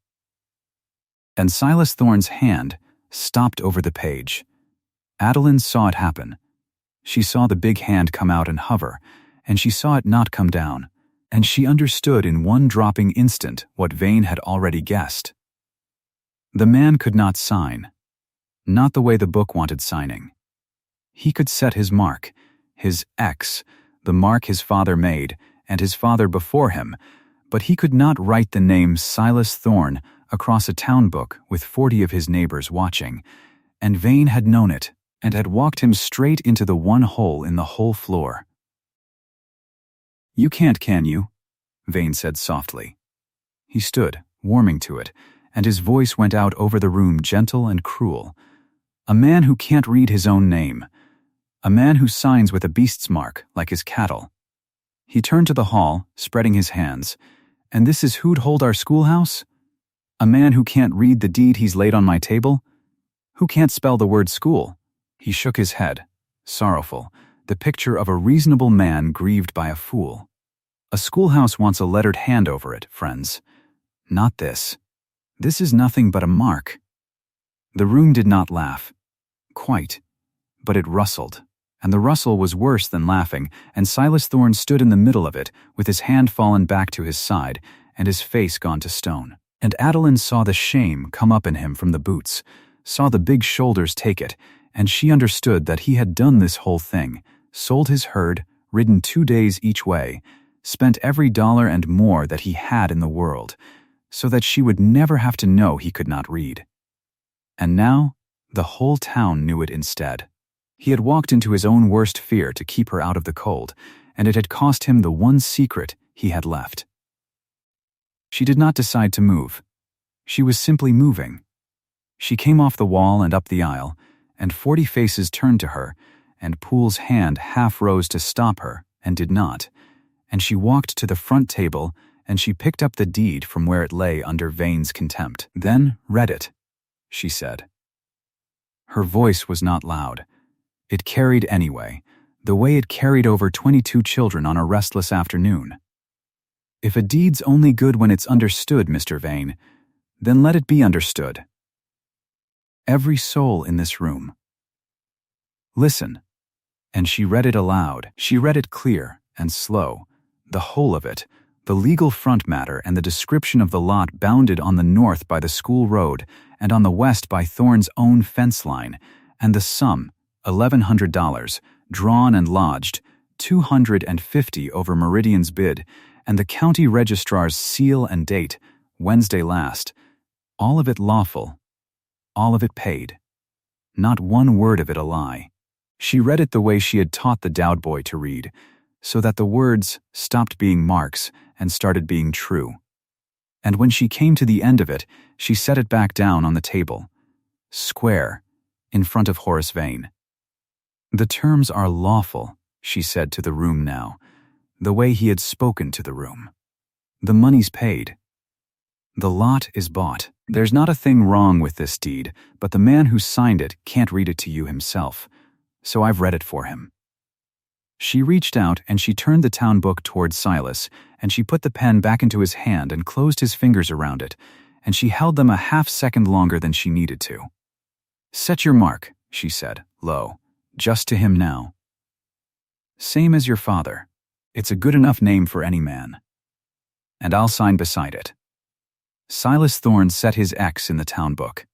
And Silas Thorne's hand stopped over the page. Adeline saw it happen. She saw the big hand come out and hover, and she saw it not come down, and she understood in one dropping instant what Vane had already guessed. The man could not sign. Not the way the book wanted signing. He could set his mark, his X, the mark his father made, and his father before him, but he could not write the name Silas Thorne across a town book with 40 of his neighbors watching, and Vane had known it, and had walked him straight into the one hole in the whole floor. "You can't, can you?" Vane said softly. He stood, warming to it, and his voice went out over the room gentle and cruel. "A man who can't read his own name. A man who signs with a beast's mark, like his cattle." He turned to the hall, spreading his hands. "And this is who'd hold our schoolhouse? A man who can't read the deed he's laid on my table? Who can't spell the word school?" He shook his head, sorrowful, the picture of a reasonable man grieved by a fool. "A schoolhouse wants a lettered hand over it, friends. Not this. This is nothing but a mark." The room did not laugh. Quite. But it rustled, and the rustle was worse than laughing, and Silas Thorne stood in the middle of it, with his hand fallen back to his side, and his face gone to stone. And Adeline saw the shame come up in him from the boots, saw the big shoulders take it, and she understood that he had done this whole thing, sold his herd, ridden 2 days each way, spent every dollar and more that he had in the world, so that she would never have to know he could not read. And now, the whole town knew it instead. He had walked into his own worst fear to keep her out of the cold, and it had cost him the one secret he had left. She did not decide to move. She was simply moving. She came off the wall and up the aisle, and 40 faces turned to her, and Poole's hand half rose to stop her, and did not, and she walked to the front table and she picked up the deed from where it lay under Vane's contempt. "Then read it," she said. Her voice was not loud. It carried anyway, the way it carried over 22 children on a restless afternoon. "If a deed's only good when it's understood, Mr. Vane, then let it be understood. Every soul in this room. Listen." And she read it aloud. She read it clear and slow, the whole of it, the legal front matter and the description of the lot bounded on the north by the school road and on the west by Thorne's own fence line, and the sum, $1,100, drawn and lodged, $250 over Meridian's bid, and the county registrar's seal and date, Wednesday last. All of it lawful, all of it paid. Not one word of it a lie. She read it the way she had taught the Dowd boy to read, so that the words stopped being marks and started being true. And when she came to the end of it, she set it back down on the table, square, in front of Horace Vane. "The terms are lawful," she said to the room now, the way he had spoken to the room. "The money's paid. The lot is bought. There's not a thing wrong with this deed, but the man who signed it can't read it to you himself, so I've read it for him." She reached out and she turned the town book towards Silas, and she put the pen back into his hand and closed his fingers around it, and she held them a half-second longer than she needed to. "Set your mark," she said, low, "just to him now. Same as your father. It's a good enough name for any man. And I'll sign beside it." Silas Thorne set his X in the town book.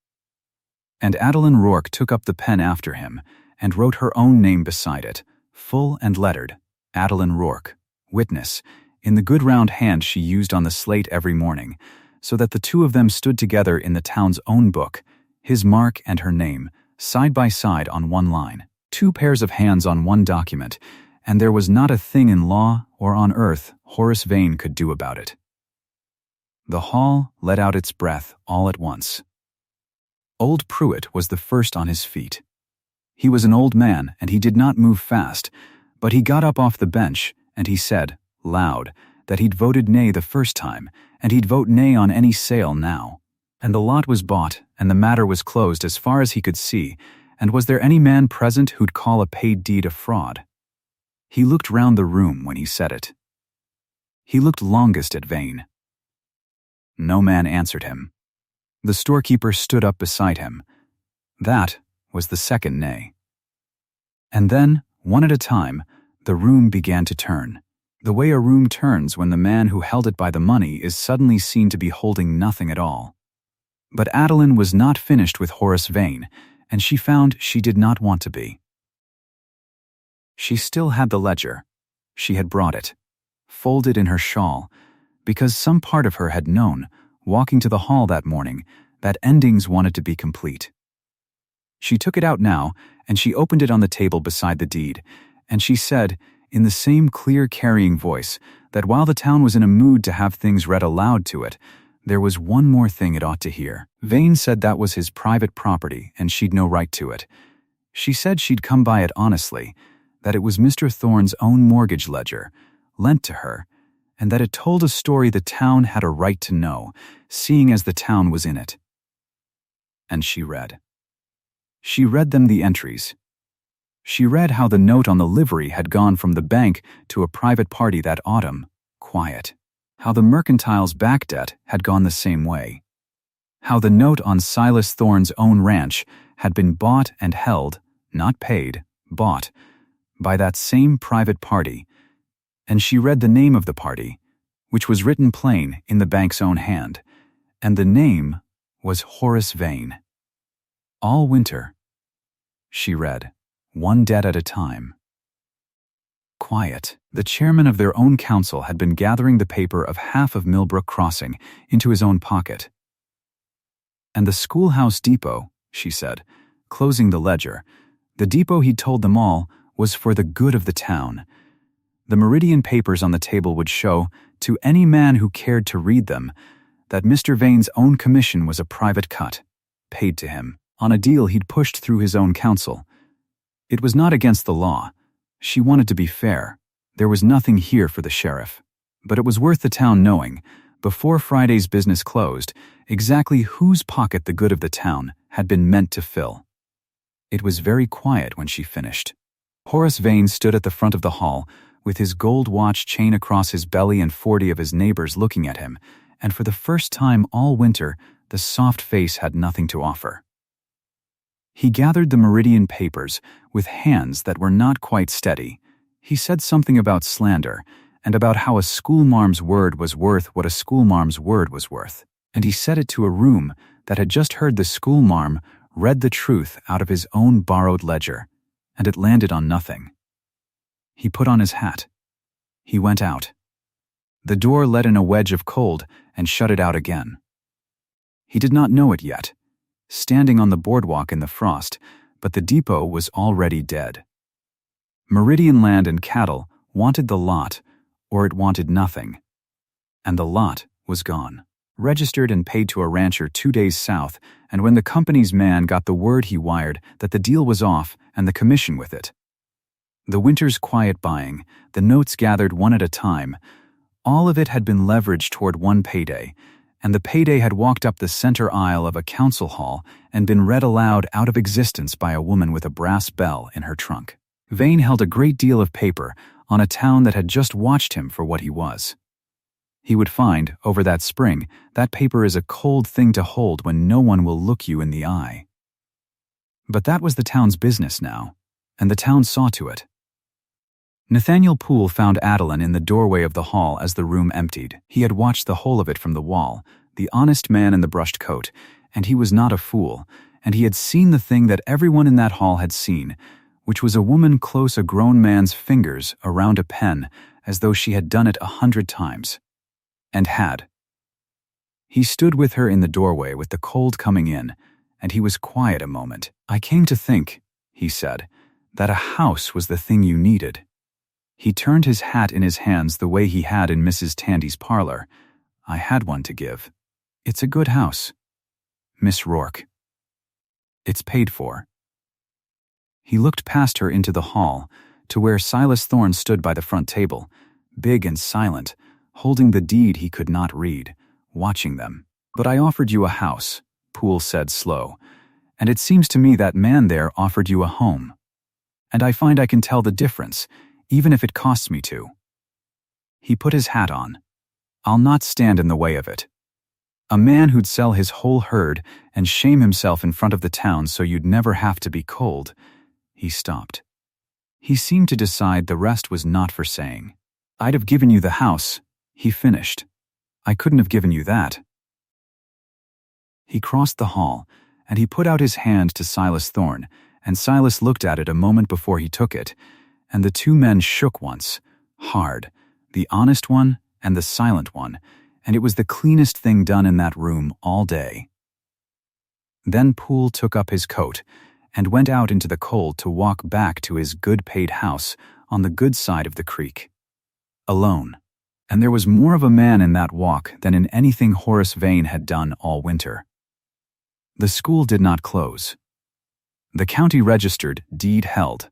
And Adeline Rourke took up the pen after him and wrote her own name beside it, full and lettered, Adeline Rourke, witness, in the good round hand she used on the slate every morning, so that the two of them stood together in the town's own book, his mark and her name, side by side on one line, 2 pairs of hands on one document, and there was not a thing in law or on earth Horace Vane could do about it. The hall let out its breath all at once. Old Pruitt was the first on his feet. He was an old man, and he did not move fast, but he got up off the bench, and he said, loud, that he'd voted nay the first time, and he'd vote nay on any sale now. And the lot was bought, and the matter was closed as far as he could see, and was there any man present who'd call a paid deed a fraud? He looked round the room when he said it. He looked longest at Vane. No man answered him. The storekeeper stood up beside him. That was the second nay. And then, one at a time, the room began to turn, the way a room turns when the man who held it by the money is suddenly seen to be holding nothing at all. But Adeline was not finished with Horace Vane, and she found she did not want to be. She still had the ledger. She had brought it, folded in her shawl, because some part of her had known, walking to the hall that morning, that endings wanted to be complete. She took it out now, and she opened it on the table beside the deed, and she said, in the same clear carrying voice, that while the town was in a mood to have things read aloud to it, there was one more thing it ought to hear. Vane said that was his private property, and she'd no right to it. She said she'd come by it honestly, that it was Mr. Thorne's own mortgage ledger, lent to her, and that it told a story the town had a right to know, seeing as the town was in it. And she read. She read them the entries. She read how the note on the livery had gone from the bank to a private party that autumn, quiet. How the mercantile's back debt had gone the same way. How the note on Silas Thorne's own ranch had been bought and held, not paid, bought, by that same private party, and she read the name of the party, which was written plain in the bank's own hand, and the name was Horace Vane. All winter, she read, one debt at a time. Quiet. The chairman of their own council had been gathering the paper of half of Millbrook Crossing into his own pocket. And the schoolhouse depot, she said, closing the ledger, the depot he'd told them all was for the good of the town. The Meridian papers on the table would show, to any man who cared to read them, that Mr. Vane's own commission was a private cut, paid to him, on a deal he'd pushed through his own council. It was not against the law. She wanted to be fair. There was nothing here for the sheriff. But it was worth the town knowing, before Friday's business closed, exactly whose pocket the good of the town had been meant to fill. It was very quiet when she finished. Horace Vane stood at the front of the hall, with his gold watch chain across his belly and 40 of his neighbors looking at him, and for the first time all winter, the soft face had nothing to offer. He gathered the Meridian papers with hands that were not quite steady. He said something about slander, and about how a schoolmarm's word was worth what a schoolmarm's word was worth, and he said it to a room that had just heard the schoolmarm read the truth out of his own borrowed ledger, and it landed on nothing. He put on his hat. He went out. The door let in a wedge of cold and shut it out again. He did not know it yet, standing on the boardwalk in the frost, but the depot was already dead. Meridian land and cattle wanted the lot, or it wanted nothing. And the lot was gone. Registered and paid to a rancher 2 days south, and when the company's man got the word he wired that the deal was off and the commission with it. The winter's quiet buying, the notes gathered one at a time, all of it had been leveraged toward one payday, and the payday had walked up the center aisle of a council hall and been read aloud out of existence by a woman with a brass bell in her trunk. Vane held a great deal of paper on a town that had just watched him for what he was. He would find, over that spring, that paper is a cold thing to hold when no one will look you in the eye. But that was the town's business now, and the town saw to it. Nathaniel Poole found Adeline in the doorway of the hall as the room emptied. He had watched the whole of it from the wall, the honest man in the brushed coat, and he was not a fool, and he had seen the thing that everyone in that hall had seen, which was a woman close a grown man's fingers around a pen as though she had done it 100 times. And had. He stood with her in the doorway with the cold coming in, and he was quiet a moment. "I came to think," he said, "that a house was the thing you needed." He turned his hat in his hands the way he had in Mrs. Tandy's parlor. "I had one to give. It's a good house. Miss Rourke. It's paid for." He looked past her into the hall, to where Silas Thorne stood by the front table, big and silent, holding the deed he could not read, watching them. "But I offered you a house," Poole said slow, "and it seems to me that man there offered you a home. And I find I can tell the difference, even if it costs me to." He put his hat on. "I'll not stand in the way of it. A man who'd sell his whole herd and shame himself in front of the town so you'd never have to be cold." He stopped. He seemed to decide the rest was not for saying. "I'd have given you the house," he finished. "I couldn't have given you that." He crossed the hall, and he put out his hand to Silas Thorne, and Silas looked at it a moment before he took it, and the two men shook once, hard, the honest one and the silent one, and it was the cleanest thing done in that room all day. Then Poole took up his coat and went out into the cold to walk back to his good-paid house on the good side of the creek. Alone. And there was more of a man in that walk than in anything Horace Vane had done all winter. The school did not close. The county registered deed held.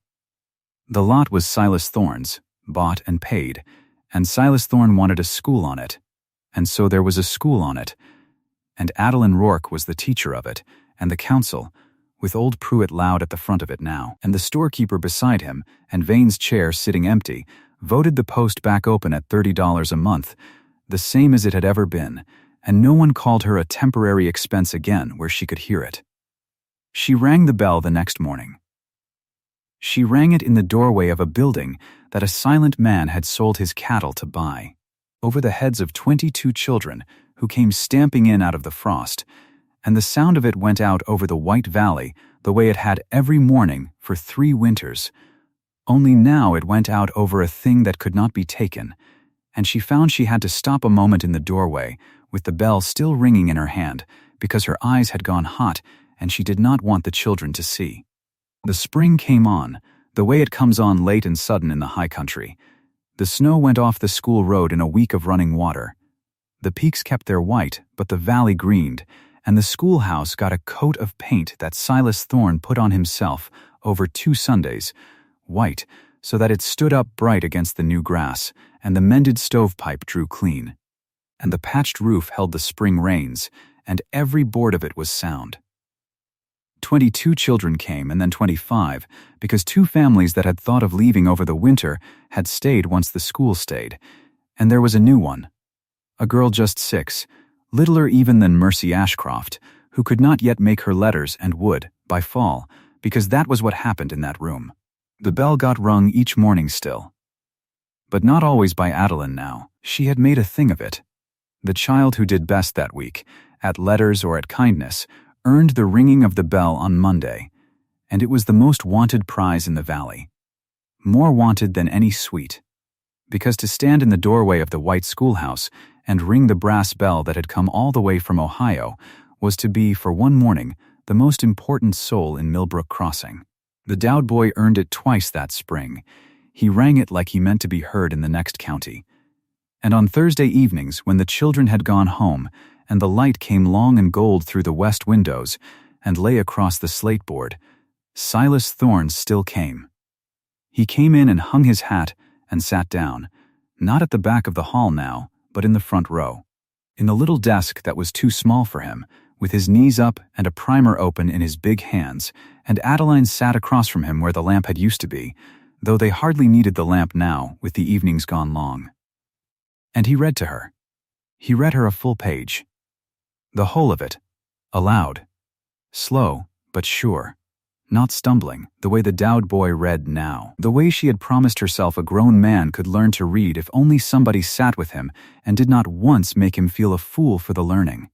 The lot was Silas Thorne's, bought and paid, and Silas Thorne wanted a school on it, and so there was a school on it, and Adeline Rourke was the teacher of it, and the council, with old Pruitt Loud at the front of it now, and the storekeeper beside him, and Vane's chair sitting empty, voted the post back open at $30 a month, the same as it had ever been, and no one called her a temporary expense again where she could hear it. She rang the bell the next morning. She rang it in the doorway of a building that a silent man had sold his cattle to buy, over the heads of 22 children who came stamping in out of the frost, and the sound of it went out over the white valley the way it had every morning for 3 winters. Only now it went out over a thing that could not be taken, and she found she had to stop a moment in the doorway with the bell still ringing in her hand because her eyes had gone hot and she did not want the children to see. The spring came on, the way it comes on late and sudden in the high country. The snow went off the school road in a week of running water. The peaks kept their white, but the valley greened, and the schoolhouse got a coat of paint that Silas Thorne put on himself over 2 Sundays, white, so that it stood up bright against the new grass, and the mended stovepipe drew clean. And the patched roof held the spring rains, and every board of it was sound. 22 children came, and then 25, because 2 families that had thought of leaving over the winter had stayed once the school stayed, and there was a new one. A girl just 6, littler even than Mercy Ashcroft, who could not yet make her letters and would, by fall, because that was what happened in that room. The bell got rung each morning still. But not always by Adeline now. She had made a thing of it. The child who did best that week, at letters or at kindness, earned the ringing of the bell on Monday, and it was the most wanted prize in the valley. More wanted than any suite. Because to stand in the doorway of the white schoolhouse and ring the brass bell that had come all the way from Ohio was to be, for one morning, the most important soul in Millbrook Crossing. The Dowd boy earned it twice that spring. He rang it like he meant to be heard in the next county. And on Thursday evenings, when the children had gone home, and the light came long and gold through the west windows and lay across the slate board, Silas Thorne still came. He came in and hung his hat and sat down, not at the back of the hall now, but in the front row, in the little desk that was too small for him, with his knees up and a primer open in his big hands, and Adeline sat across from him where the lamp had used to be, though they hardly needed the lamp now with the evenings gone long. And he read to her. He read her a full page. The whole of it, aloud. Slow, but sure. Not stumbling, the way the Dowd boy read now. The way she had promised herself a grown man could learn to read if only somebody sat with him and did not once make him feel a fool for the learning.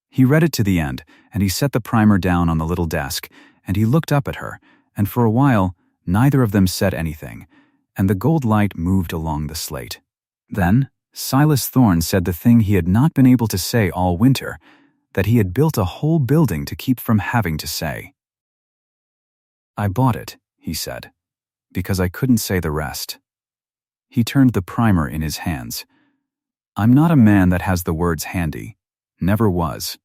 He read it to the end, and he set the primer down on the little desk, and he looked up at her, and for a while, neither of them said anything, and the gold light moved along the slate. Then, Silas Thorne said the thing he had not been able to say all winter, that he had built a whole building to keep from having to say. "I bought it," he said, "because I couldn't say the rest." He turned the primer in his hands. "I'm not a man that has the words handy. Never was.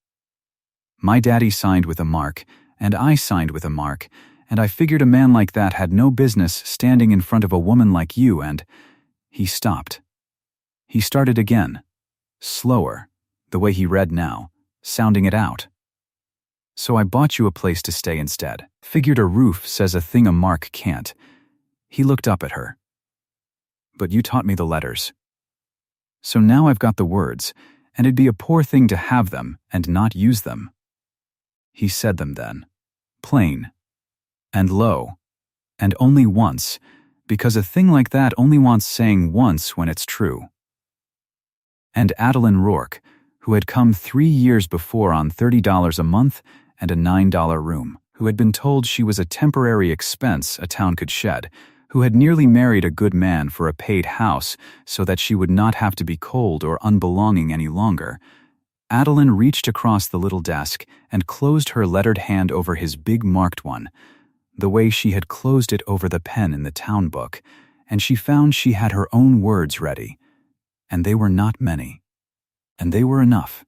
My daddy signed with a mark, and I signed with a mark, and I figured a man like that had no business standing in front of a woman like you and—" He stopped. He started again, slower, the way he read now, sounding it out. "So I bought you a place to stay instead. Figured a roof says a thing a mark can't." He looked up at her. "But you taught me the letters. So now I've got the words, and it'd be a poor thing to have them and not use them." He said them then, plain, and low, and only once, because a thing like that only wants saying once when it's true. And Adeline Rourke, who had come 3 years before on $30 a month and a $9 room, who had been told she was a temporary expense a town could shed, who had nearly married a good man for a paid house so that she would not have to be cold or unbelonging any longer, Adeline reached across the little desk and closed her lettered hand over his big marked one, the way she had closed it over the pen in the town book, and she found she had her own words ready, and they were not many, and they were enough.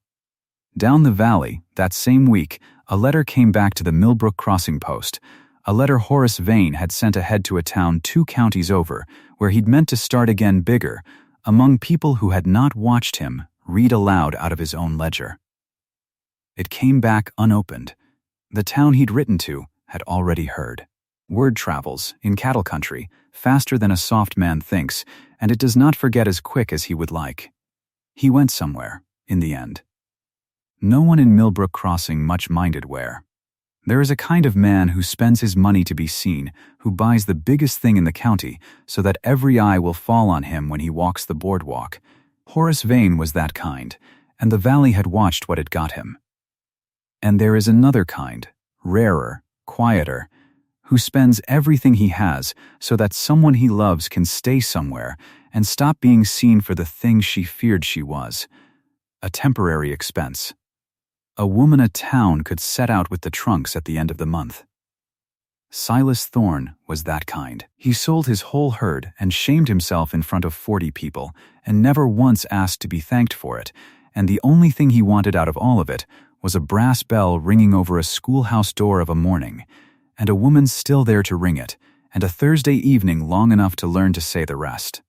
Down the valley, that same week, a letter came back to the Millbrook Crossing post, a letter Horace Vane had sent ahead to a town 2 counties over, where he'd meant to start again bigger, among people who had not watched him read aloud out of his own ledger. It came back unopened. The town he'd written to had already heard. Word travels, in cattle country, faster than a soft man thinks, and it does not forget as quick as he would like. He went somewhere, in the end. No one in Millbrook Crossing much minded where. There is a kind of man who spends his money to be seen, who buys the biggest thing in the county so that every eye will fall on him when he walks the boardwalk. Horace Vane was that kind, and the valley had watched what it got him. And there is another kind, rarer, quieter, who spends everything he has so that someone he loves can stay somewhere and stop being seen for the thing she feared she was, a temporary expense. A woman a town could set out with the trunks at the end of the month. Silas Thorne was that kind. He sold his whole herd and shamed himself in front of 40 people and never once asked to be thanked for it, and the only thing he wanted out of all of it was a brass bell ringing over a schoolhouse door of a morning, and a woman still there to ring it, and a Thursday evening long enough to learn to say the rest.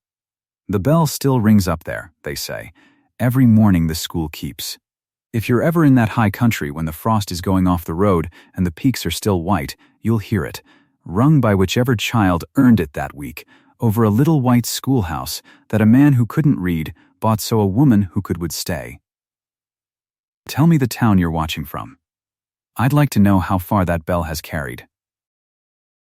The bell still rings up there, they say. Every morning the school keeps. If you're ever in that high country when the frost is going off the road and the peaks are still white, you'll hear it, rung by whichever child earned it that week, over a little white schoolhouse that a man who couldn't read bought so a woman who could would stay. Tell me the town you're watching from. I'd like to know how far that bell has carried.